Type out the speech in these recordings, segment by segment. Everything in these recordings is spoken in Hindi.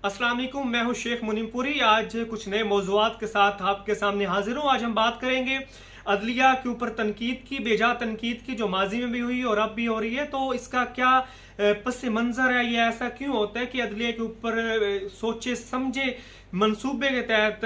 अस्सलाम वालेकुम, मैं हूं शेख मुनीमपुरी। आज कुछ नए मौज़ूआत के साथ आपके सामने हाजिर हूं। आज हम बात करेंगे अदलिया के ऊपर तनकीद की, बेजा तनकीद की, जो माजी में भी हुई और अब भी हो रही है। तो इसका क्या पस मंज़र है, ये ऐसा क्यों होता है कि अदलिया के ऊपर सोचे समझे मंसूबे के तहत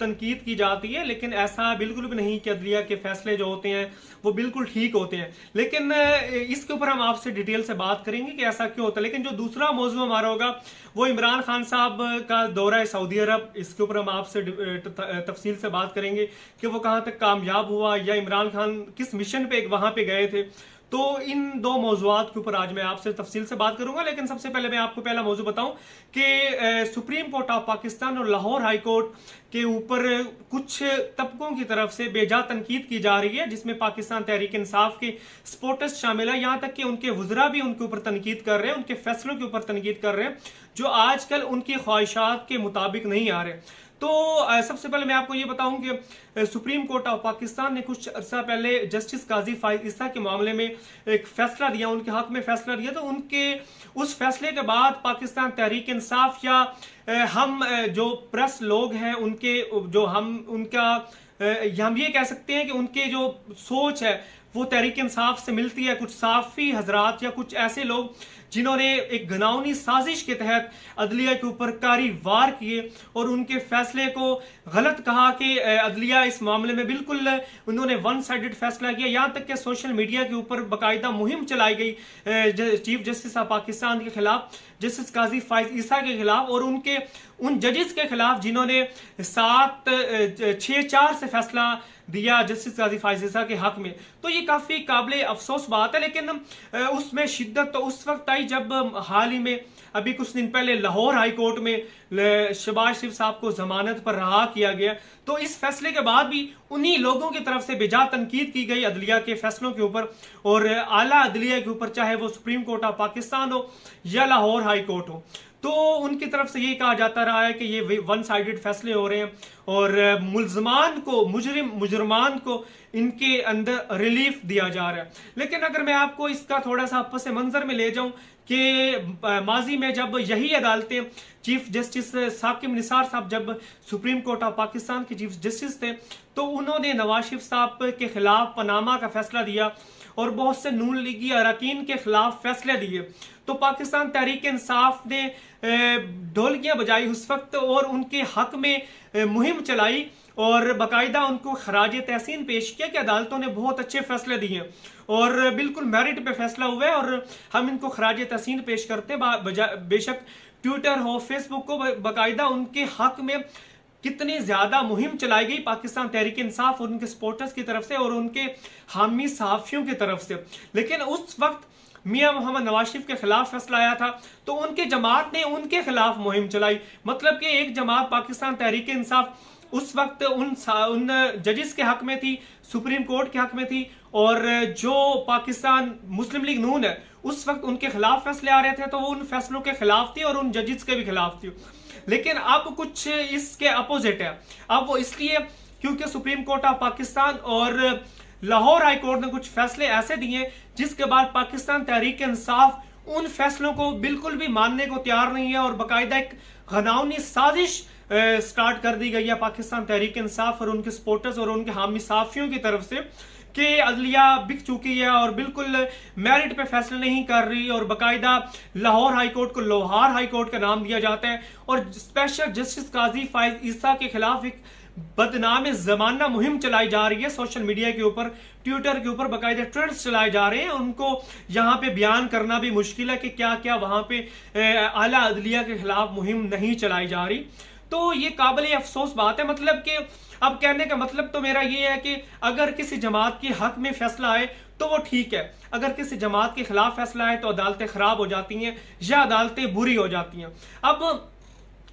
तनकीद की जाती है, लेकिन ऐसा बिल्कुल भी नहीं कि अदलिया के फैसले जो होते हैं वो बिल्कुल ठीक होते हैं। लेकिन इसके ऊपर हम आपसे डिटेल से बात करेंगे कि ऐसा क्यों होता है। लेकिन जो दूसरा मौजूद हमारा होगा वो इमरान खान साहब का दौरा सऊदी अरब। इसके ऊपर हम आपसे तफसील से बात करेंगे कि वो कहाँ तक कामयाब हुआ या इमरान खान किस मिशन पे वहां पे गए थे। तो इन दो मौजूआत के ऊपर आज मैं आपसे तफसील से बात करूंगा। लेकिन सबसे पहले मैं आपको पहला मौजू बताऊं कि सुप्रीम कोर्ट ऑफ पाकिस्तान और लाहौर हाई कोर्ट के ऊपर कुछ तबकों की तरफ से बेजा तनकीद की जा रही है, जिसमें पाकिस्तान तहरीक इंसाफ के सपोर्टर्स शामिल है। यहां तक कि उनके वज़रा भी उनके ऊपर तनकीद कर रहे हैं, उनके फैसलों के ऊपर तनकीद कर रहे हैं जो आजकल उनकी ख्वाहिशात के मुताबिक नहीं आ रहे। तो सबसे पहले मैं आपको ये बताऊं कि सुप्रीम कोर्ट ऑफ पाकिस्तान ने कुछ अर्सा पहले जस्टिस काजी फाइज ईसा के मामले में एक फैसला दिया, उनके हक में फैसला दिया। तो उनके उस फैसले के बाद पाकिस्तान तहरीक इंसाफ या हम जो प्रेस लोग हैं उनके जो हम उनका हम ये कह सकते हैं कि उनके जो सोच है वो तहरीक इंसाफ से मिलती है। कुछ साफी हजरात या कुछ ऐसे लोग जिन्होंने एक घिनौनी साजिश के तहत अदलिया के ऊपर कारी वार किए और उनके फैसले को गलत कहा कि अदलिया इस मामले में बिल्कुल उन्होंने वन साइडेड फैसला किया। यहां तक कि सोशल मीडिया के ऊपर बाकायदा मुहिम चलाई गई चीफ जस्टिस ऑफ पाकिस्तान के खिलाफ, जस्टिस काजी फाइज ईसा के खिलाफ और उनके उन जजेस के खिलाफ जिन्होंने 7-6-4 से फैसला दिया जस्टिस काजी फाइज ईसा के हक में। तो ये काफी काबिल अफसोस बात है। लेकिन उसमें शिद्दत तो उस वक्त आई जब हाल ही में अभी कुछ दिन पहले लाहौर हाई कोर्ट में शहबाज शरीफ साहब को जमानत पर रहा किया गया। तो इस फैसले के बाद भी उन्हीं लोगों की तरफ से बेजा तनकीद की गई अदलिया के फैसलों के ऊपर और आला अदलिया के ऊपर, चाहे वो सुप्रीम कोर्ट ऑफ पाकिस्तान हो या लाहौर हाई कोर्ट हो। तो उनकी तरफ से ये कहा जाता रहा है कि ये वन साइडेड फैसले हो रहे हैं और मुल्जमान को मुजरमान को इनके अंदर रिलीफ दिया जा रहा है। लेकिन अगर मैं आपको इसका थोड़ा सा पस मंजर में ले जाऊं कि माजी में जब यही अदालतें चीफ जस्टिस साकिब निसार साहब जब सुप्रीम कोर्ट ऑफ पाकिस्तान के चीफ जस्टिस थे तो उन्होंने नवाज शरीफ साहब के खिलाफ पनामा का फैसला दिया और बहुत से नून लीगी अरकान के खिलाफ फैसले दिए। तो पाकिस्तान तहरीक इंसाफ ने ढोलकियां बजाई उस वक्त और उनके हक में मुहिम चलाई और बाकायदा उनको खराज तहसीन पेश किया कि अदालतों ने बहुत अच्छे फैसले दिए और बिल्कुल मेरिट पे फैसला हुआ है और हम इनको खराज तहसीन पेश करते हैं। बेशक ट्विटर हो, फेसबुक को बाकायदा उनके हक में कितनी ज्यादा मुहिम चलाई गई पाकिस्तान तहरीक इंसाफ और उनके सपोर्टर्स की तरफ से और उनके हामी सहाफियों की तरफ से। लेकिन उस वक्त मियां मोहम्मद नवाज शरीफ के खिलाफ फैसला आया था तो उनके जमात ने उनके खिलाफ मुहिम चलाई। मतलब कि एक जमात पाकिस्तान तहरीक इंसाफ उस वक्त उन जजेस के हक में थी, सुप्रीम कोर्ट के हक में थी और जो पाकिस्तान मुस्लिम लीग नून है उस वक्त उनके खिलाफ फैसले आ रहे थे तो वो उन फैसलों के खिलाफ थी और उन जजेस के भी खिलाफ थी। लेकिन अब कुछ इसके अपोजिट है। अब वो इसलिए क्योंकि सुप्रीम कोर्ट ऑफ पाकिस्तान और लाहौर हाई कोर्ट ने कुछ फैसले ऐसे दिए जिसके बाद पाकिस्तान तहरीक इंसाफ उन फैसलों को बिल्कुल भी मानने को तैयार नहीं है और बाकायदा एक घिनौनी साजिश स्टार्ट कर दी गई है पाकिस्तान तहरीक इंसाफ और उनके सपोर्टर्स और उनके हामी साफियों की तरफ से कि अदलिया बिक चुकी है और बिल्कुल मेरिट पे फैसले नहीं कर रही और बाकायदा लाहौर हाई कोर्ट को लोहार हाई कोर्ट का नाम दिया जाता है और स्पेशल जस्टिस काजी फाइज ईसा के खिलाफ एक बदनाम जमाना मुहिम चलाई जा रही है। सोशल मीडिया के ऊपर, ट्विटर के ऊपर बाकायदा ट्रेंड्स चलाए जा रहे हैं। उनको यहाँ पे बयान करना भी मुश्किल है कि क्या क्या वहां पे आला अदलिया के खिलाफ मुहिम नहीं चलाई जा रही। तो ये काबिल अफसोस बात है। मतलब कि अब कहने का मतलब तो मेरा ये है कि अगर किसी जमात के हक में फैसला आए तो वो ठीक है, अगर किसी जमात के खिलाफ फैसला आए तो अदालतें खराब हो जाती हैं या अदालतें बुरी हो जाती हैं। अब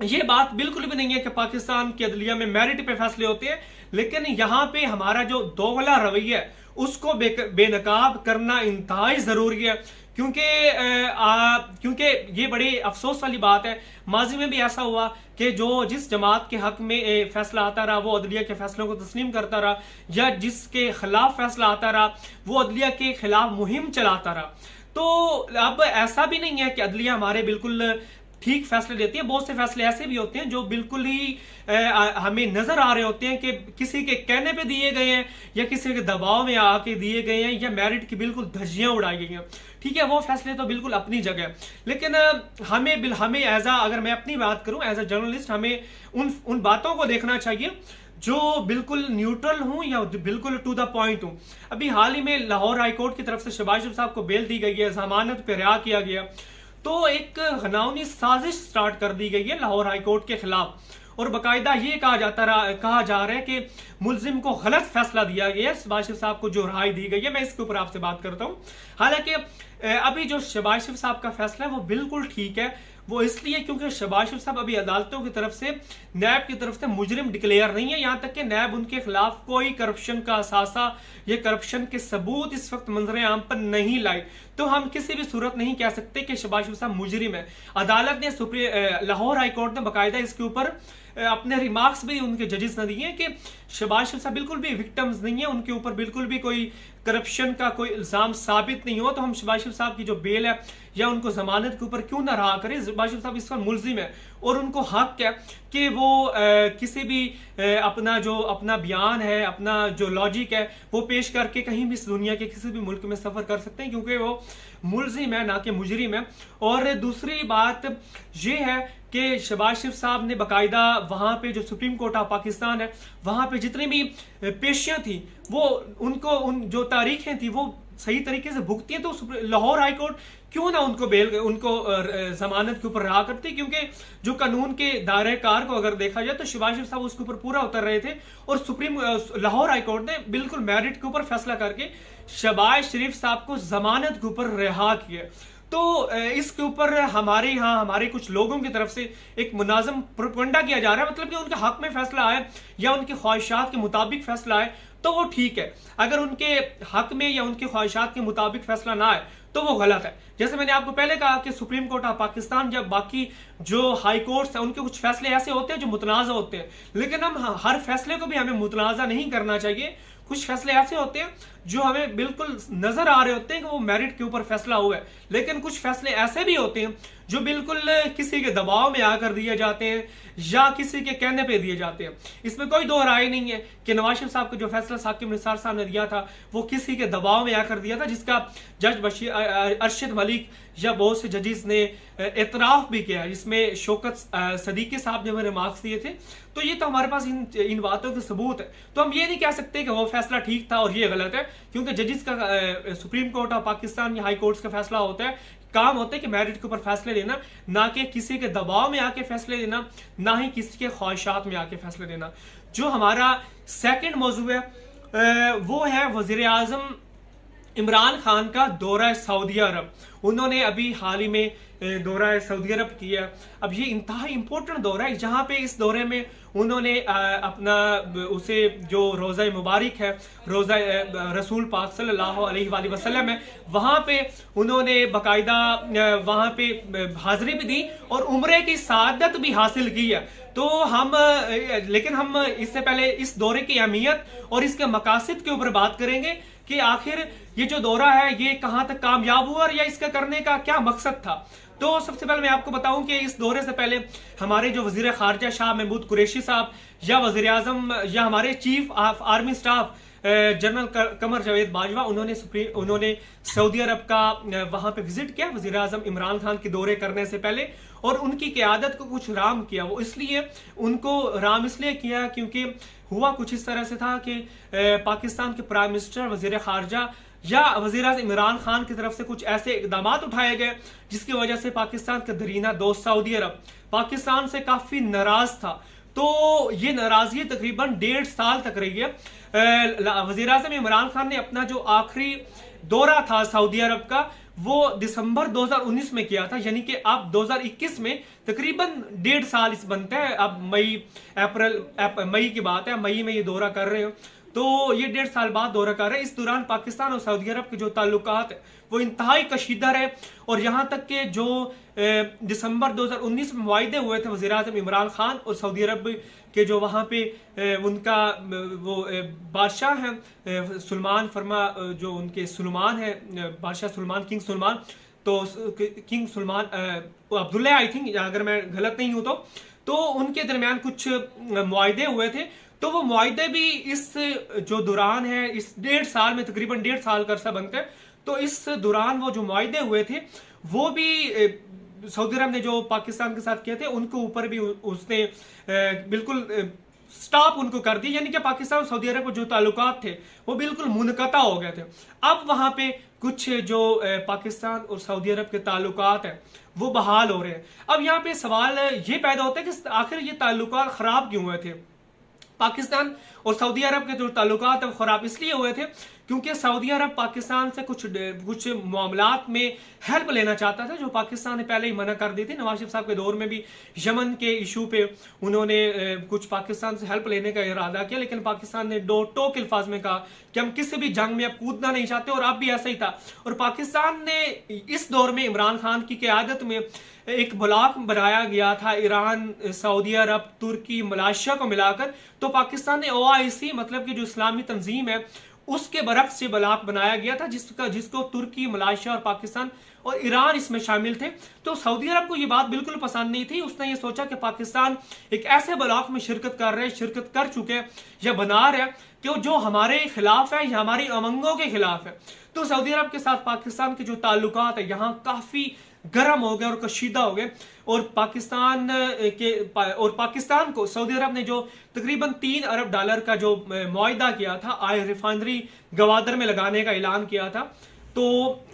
ये बात बिल्कुल भी नहीं है कि पाकिस्तान की अदलिया में मेरिट पे फैसले होते हैं, लेकिन यहाँ पे हमारा जो दोगला रवैया है उसको बेनकाब करना इंतहाई जरूरी है। क्योंकि ये बड़ी अफसोस वाली बात है। माजी में भी ऐसा हुआ कि जिस जमात के हक में फैसला आता रहा वो अदलिया के फैसलों को तस्लीम करता रहा या जिसके खिलाफ फैसला आता रहा वो अदलिया के खिलाफ मुहिम चलाता रहा। तो अब ऐसा भी नहीं है कि अदलिया हमारे बिल्कुल ठीक फैसले लेती है। बहुत से फैसले ऐसे भी होते हैं जो बिल्कुल ही हमें नजर आ रहे होते हैं कि किसी के कहने पे दिए गए हैं या किसी के दबाव में आके दिए गए हैं या मेरिट की बिल्कुल धज्जियां उड़ाई गई हैं। ठीक है, वो फैसले तो बिल्कुल अपनी जगह है, लेकिन हमें एज अगर मैं अपनी बात करूं एज अ जर्नलिस्ट, हमें उन बातों को देखना चाहिए जो बिल्कुल न्यूट्रल हूं या बिल्कुल टू द पॉइंट हूं। अभी हाल ही में लाहौर हाईकोर्ट की तरफ से शहबाज शरीफ साहब को बेल दी गई है, जमानत पे रिहा किया गया, तो एक घिनौनी साजिश स्टार्ट कर दी गई है लाहौर हाईकोर्ट के खिलाफ और बाकायदा ये कहा जा रहा है कि मुलजिम को गलत फैसला दिया गया है। शहबाज शरीफ साहब को जो रिहाई दी गई है, मैं इसके ऊपर आपसे बात करता हूं। हालांकि अभी जो शहबाज शरीफ साहब का फैसला है वो बिल्कुल ठीक है, वो इसलिए क्योंकि शहबाज शरीफ साहब अभी अदालतों की तरफ से नैब की तरफ से मुजरिम डिक्लेयर नहीं है, यहां तक कि नैब उनके खिलाफ कोई करप्शन का असासा या करप्शन के सबूत इस वक्त मंजर आम पर नहीं लाई, तो हम किसी भी सूरत नहीं कह सकते कि शहबाज शरीफ साहब मुजरिम है। अदालत ने लाहौर हाईकोर्ट ने बाकायदा इसके ऊपर अपने रिमार्क्स भी उनके जजेस ने दिए कि शहबाज शरीफ साहब बिल्कुल भी विक्टिम्स नहीं है, उनके ऊपर बिल्कुल भी कोई करप्शन का कोई इल्जाम साबित नहीं हो, तो हम शहबाज शरीफ साहब की जो बेल है या उनको जमानत के ऊपर क्यों ना रहा करें। शहबाज शरीफ साहब इस पर मुलजिम है और उनको हक है कि वो किसी भी अपना बयान है, अपना जो लॉजिक है वो पेश करके कहीं भी इस दुनिया के किसी भी मुल्क में सफर कर सकते हैं, क्योंकि वो मुलजिम है ना कि मुजरिम है। और दूसरी बात ये है कि शहबाज शरीफ साहब ने बाकायदा वहां पे जो सुप्रीम कोर्ट ऑफ पाकिस्तान है वहां पे जितनी भी पेशियां थी वो उनको जो तारीखें थी वो सही तरीके से भुगती है, तो लाहौर हाईकोर्ट क्यों ना उनको जमानत के ऊपर रहा करती, क्योंकि जो कानून के दायरे कार को अगर देखा जाए तो शहबाज शरीफ साहब उसके ऊपर पूरा उतर रहे थे और लाहौर हाईकोर्ट ने बिल्कुल मेरिट के ऊपर फैसला करके शहबाज शरीफ साहब को जमानत के ऊपर रिहा किया। तो इसके ऊपर हमारे कुछ लोगों की तरफ से एक मुनाज़म प्रोपेगेंडा किया जा रहा है, मतलब कि उनके हक में फैसला आए या उनकी ख्वाहिशात के मुताबिक फैसला आए तो वो ठीक है, अगर उनके हक में या उनकी ख्वाहिशात के मुताबिक फैसला ना आए तो वो गलत है। जैसे मैंने आपको पहले कहा कि सुप्रीम कोर्ट ऑफ पाकिस्तान या बाकी जो हाई कोर्ट्स हैं उनके कुछ फैसले ऐसे होते हैं जो मुतनाज़ा होते हैं, लेकिन हम हर फैसले को भी हमें मुतनाज़ा नहीं करना चाहिए। कुछ फैसले ऐसे होते हैं जो हमें बिल्कुल नजर आ रहे होते हैं कि वो मेरिट के ऊपर फैसला हुआ है, लेकिन कुछ फैसले ऐसे भी होते हैं जो बिल्कुल किसी के दबाव में आकर दिए जाते हैं या किसी के कहने पे दिए जाते हैं। इसमें कोई दो राय नहीं है कि नवाज शरीफ साहब का जो फैसला साकिब निसार साहब ने दिया था वो किसी के दबाव में आकर दिया था, जिसका जज बशीर अरशद मलिक या बहुत से जजेस ने एतराफ भी किया, जिसमें शौकत सदीकी साहब ने हमें रिमार्क्स दिए थे। तो ये तो हमारे पास इन बातों के सबूत है, तो हम ये नहीं कह सकते कि वो फैसला ठीक था और ये गलत है, क्योंकि जजेस का सुप्रीम कोर्ट ऑफ पाकिस्तान या हाई कोर्ट्स का फैसला होता है, काम होता है कि मेरिट के ऊपर फैसले लेना, ना कि किसी के दबाव में आके फैसले लेना, ना ही किसी के ख्वाहिशात में आके फैसले लेना। जो हमारा सेकंड मौजू है वो है वजीर आजम इमरान खान का दौरा सऊदी अरब। उन्होंने अभी हाल ही में दौरा सऊदी अरब किया। अब ये इंतहा इंपॉर्टेंट दौरा है, जहां पे इस दौरे में उन्होंने अपना उसे जो रोज़ा मुबारक है, रोज़ा रसूल पाक सल्लल्लाहु अलैहि वसल्लम है, वहां पे उन्होंने बाकायदा वहां पे हाजिरी भी दी और उम्रे की सादत भी हासिल की है। तो लेकिन हम इससे पहले इस दौरे की अहमियत और इसके मकासद के ऊपर बात करेंगे कि आखिर ये जो दौरा है ये कहां तक कामयाब हुआ या इसका करने का क्या मकसद था। तो सबसे पहले मैं आपको बताऊं कि इस दौरे से पहले हमारे जो वजीर खारजा शाह महमूद कुरैशी साहब या वजीर आजम या हमारे chief of army staff general Qamar Javed Bajwa, उन्होंने सऊदी अरब का वहां पे विजिट किया वजीर आजम इमरान खान के दौरे करने से पहले, और उनकी क़यादत को कुछ राम किया। वो इसलिए उनको राम इसलिए किया क्योंकि हुआ कुछ इस तरह से था कि पाकिस्तान के प्राइम मिनिस्टर, वजीर खारजा या वजीर आज़म इमरान खान की तरफ से कुछ ऐसे इकदाम उठाए गए जिसकी वजह से पाकिस्तान का दरीना दोस्त सऊदी अरब पाकिस्तान से काफी नाराज था। तो ये नाराजगी तकरीबन 1.5 साल तक रही है। वजीर आज़म इमरान खान ने अपना जो आखिरी दौरा था सऊदी अरब का वो दिसंबर 2019 में किया था, यानी कि अब 2021 में तकरीबन 1.5 साल इस बनता है। अब मई की बात है, मई में ये दौरा कर रहे हो, तो ये 1.5 साल बाद दौरा कर रहे हैं। इस दौरान पाकिस्तान और सऊदी अरब के जो ताल्लुकात है वो इंतहाई कशीदा रहे, और यहाँ तक के जो दिसंबर 2019 में मुआहदे हुए थे वज़ीर आज़म इमरान खान और सऊदी अरब के जो वहाँ पे उनका वो बादशाह हैं सुलेमान फरमा, जो उनके सुलेमान है बादशाह सुलेमान, किंग सुलेमान, तो king Salman Abdullah, I think, अगर मैं गलत नहीं हूं तो उनके दरमियान कुछ मुआहदे हुए थे। तो वो मुआहदे भी इस जो दौरान है, इस 1.5 साल में, तकरीबन 1.5 साल का अरसा बनता है, तो इस दौरान वो जो मुआहदे हुए थे वो भी सऊदी अरब ने जो पाकिस्तान के साथ किए थे उनके ऊपर भी उसने बिल्कुल स्टॉप उनको कर दी, यानी कि पाकिस्तान और सऊदी अरब के जो ताल्लुकात थे वो बिल्कुल मुनक़ता हो गए थे। अब वहां पे कुछ जो पाकिस्तान और सऊदी अरब के ताल्लुकात है वो बहाल हो रहे हैं। अब यहाँ पे सवाल ये पैदा होता है कि आखिर ये ताल्लुकात खराब क्यों हुए थे। पाकिस्तान और सऊदी अरब के जो ताल्लुकात है वो खराब इसलिए हुए थे क्योंकि सऊदी अरब पाकिस्तान से कुछ मामलात में हेल्प लेना चाहता था, जो पाकिस्तान ने पहले ही मना कर दी थी। नवाज शरीफ साहब के दौर में भी यमन के इशू पे उन्होंने कुछ पाकिस्तान से हेल्प लेने का इरादा किया, लेकिन पाकिस्तान ने दो टोक अल्फाज में कहा कि हम किसी भी जंग में अब कूदना नहीं चाहते, और अब भी ऐसा ही था। और पाकिस्तान ने इस दौर में इमरान खान की क़यादत में एक ब्लॉक बनाया गया था, ईरान, सऊदी अरब, तुर्की, मलेशिया को मिलाकर। तो पाकिस्तान ने OIC मतलब कि जो इस्लामी तंजीम है उसके बरक्स से ब्लॉक बनाया गया था, जिसको तुर्की, मलेशिया और पाकिस्तान और ईरान इसमें शामिल थे। तो सऊदी अरब को ये बात बिल्कुल पसंद नहीं थी। उसने ये सोचा कि पाकिस्तान एक ऐसे ब्लॉक में शिरकत कर चुके या बना रहे कि जो हमारे खिलाफ है या हमारी उमंगों के खिलाफ है। तो सऊदी अरब के साथ पाकिस्तान के जो ताल्लुकात है यहाँ काफी गर्म हो गए और कशीदा हो गए, और पाकिस्तान को सऊदी अरब ने जो तकरीबन $3 अरब का जो मुआहदा किया था, ऑयल रिफाइनरी गवादर में लगाने का ऐलान किया था, तो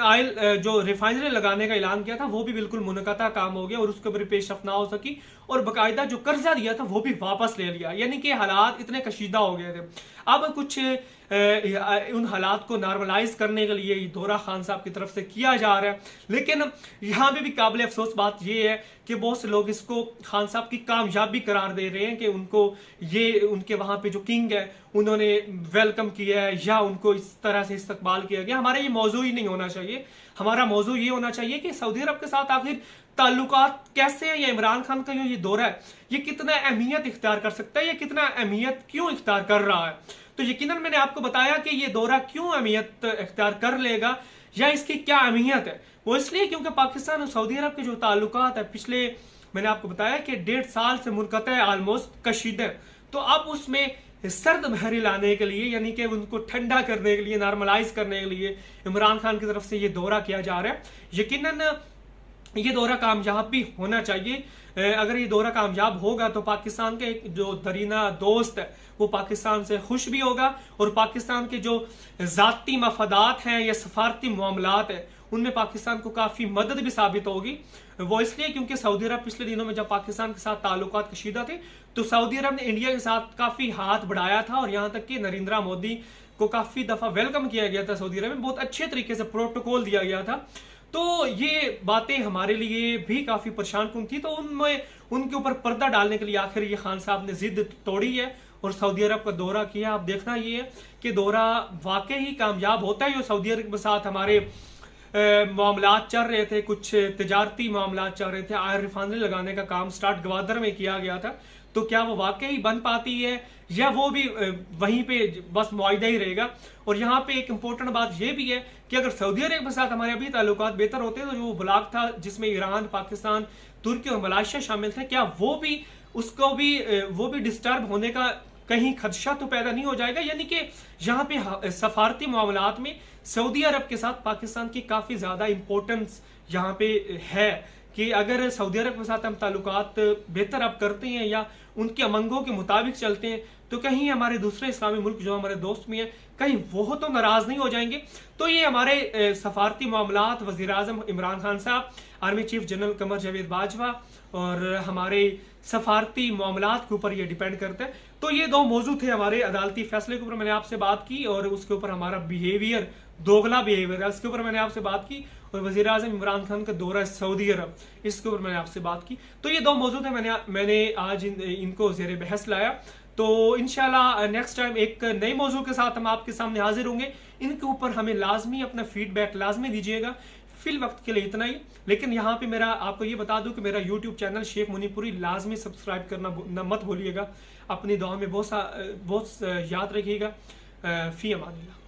ऑयल जो रिफाइनरी लगाने का ऐलान किया था वो भी बिल्कुल मुनक़ता काम हो गया और उसके ऊपर पेशरफ ना हो सकी, और बाकायदा जो कर्जा दिया था वो भी वापस ले लिया। यानी कि हालात इतने कशीदा हो गए थे। अब कुछ उन हालात को नॉर्मलाइज करने के लिए दौरा खान साहब की तरफ से किया जा रहा है, लेकिन यहाँ पे भी काबिल अफसोस बात यह है कि बहुत से लोग इसको खान साहब की कामयाबी करार दे रहे हैं कि उनको ये उनके वहां पे जो किंग है उन्होंने वेलकम किया है या उनको इस तरह से इस्तकबाल किया गया। हमारा ये मौजू ही नहीं होना चाहिए। हमारा मौजू ये होना चाहिए कि सऊदी अरब के साथ आखिर ताल्लुकात कैसे है, या इमरान खान का ये दौरा है ये कितना अहमियत इख्तियार कर सकता है, या कितना अहमियत क्यों इख्तियार कर रहा है। तो यकीनन मैंने आपको बताया कि ये दौरा क्यों अहमियत इख्तियार कर लेगा या इसकी क्या अहमियत है। वो इसलिए क्योंकि पाकिस्तान और सऊदी अरब के जो ताल्लुकात है पिछले, मैंने आपको बताया कि 1.5 साल से मुनक़ता है, ऑलमोस्ट कशीदा है। तो अब उसमें सर्द महरी लाने के लिए, यानी कि उनको ठंडा करने के लिए, नॉर्मलाइज करने के लिए इमरान खान की तरफ से ये दौरा किया जा रहा है। यकीनन ये दौरा कामयाब भी होना चाहिए। अगर ये दौरा कामयाब होगा तो पाकिस्तान के जो दरीना दोस्त है वो पाकिस्तान से खुश भी होगा, और पाकिस्तान के जो जाती मफादात हैं या सफारती मामलात है उनमें पाकिस्तान को काफी मदद भी साबित होगी। वो इसलिए क्योंकि सऊदी अरब पिछले दिनों में जब पाकिस्तान के साथ ताल्लुकात कशीदा थे तो सऊदी अरब ने इंडिया के साथ काफी हाथ बढ़ाया था, और यहाँ तक कि नरेंद्र मोदी को काफी दफा वेलकम किया गया था सऊदी अरब में, बहुत अच्छे तरीके से प्रोटोकॉल दिया गया था। तो ये बातें हमारे लिए भी काफी परेशान कुन थी। तो उनमें उनके ऊपर पर्दा डालने के लिए आखिर ये खान साहब ने जिद तोड़ी है और सऊदी अरब का दौरा किया। अब देखना ये है कि दौरा वाकई ही कामयाब होता है। जो सऊदी अरब के साथ हमारे मामलात चल रहे थे, कुछ तिजारती मामलात चल रहे थे, ऑयल रिफाइनरी लगाने का काम स्टार्ट गवादर में किया गया था, तो क्या वो वाकई बन पाती है या वो भी वहीं पे बस मुआहदा ही रहेगा। और यहाँ पे एक इम्पोर्टेंट बात ये भी है कि अगर सऊदी अरब के साथ हमारे अभी ताल्लुकात बेहतर होते तो जो ब्लॉक था जिसमें ईरान, पाकिस्तान, तुर्की और मलेशिया शामिल थे, क्या वो भी डिस्टर्ब होने का कहीं खदशा तो पैदा नहीं हो जाएगा। यानी कि यहाँ पे सफारती मामलात में सऊदी अरब के साथ पाकिस्तान की काफी ज्यादा इंपॉर्टेंस यहाँ पे है कि अगर सऊदी अरब के साथ हम ताल्लुकात बेहतर अब करते हैं या उनके अमंगों के मुताबिक चलते हैं तो कहीं हमारे दूसरे इस्लामी मुल्क जो हमारे दोस्त में है कहीं वो तो नाराज नहीं हो जाएंगे। तो ये हमारे सफारती मामलात, वज़ीर आज़म इमरान खान साहब, army chief general Qamar Javed Bajwa और हमारे सफारती मामलात के ऊपर ये डिपेंड करता है। तो ये दो मौजू थे हमारे अदालती फैसले के ऊपर मैंने आपसे बात की, और उसके ऊपर हमारा बिहेवियर, दोगला बिहेवियर है, इसके ऊपर मैंने आपसे बात की, और वज़ीर आज़म इमरान खान का दौरा सऊदी अरब, इसके ऊपर मैंने आपसे बात की। तो ये दो मौजूद है, मैंने आज इनको ज़ेरे बहस लाया। तो इंशाल्लाह नेक्स्ट टाइम एक नए मौजू के साथ हम आपके सामने हाजिर होंगे। इनके ऊपर हमें लाजमी अपना फीडबैक लाजमी दीजिएगा। फिल वक्त के लिए इतना ही, लेकिन यहाँ पे मेरा आपको ये बता दूं कि मेरा यूट्यूब चैनल शेख मुनीपुरी लाजमी सब्सक्राइब करना मत भूलिएगा। अपनी दुआ में बहुत याद रखिएगा। फी अमानिल्लाह।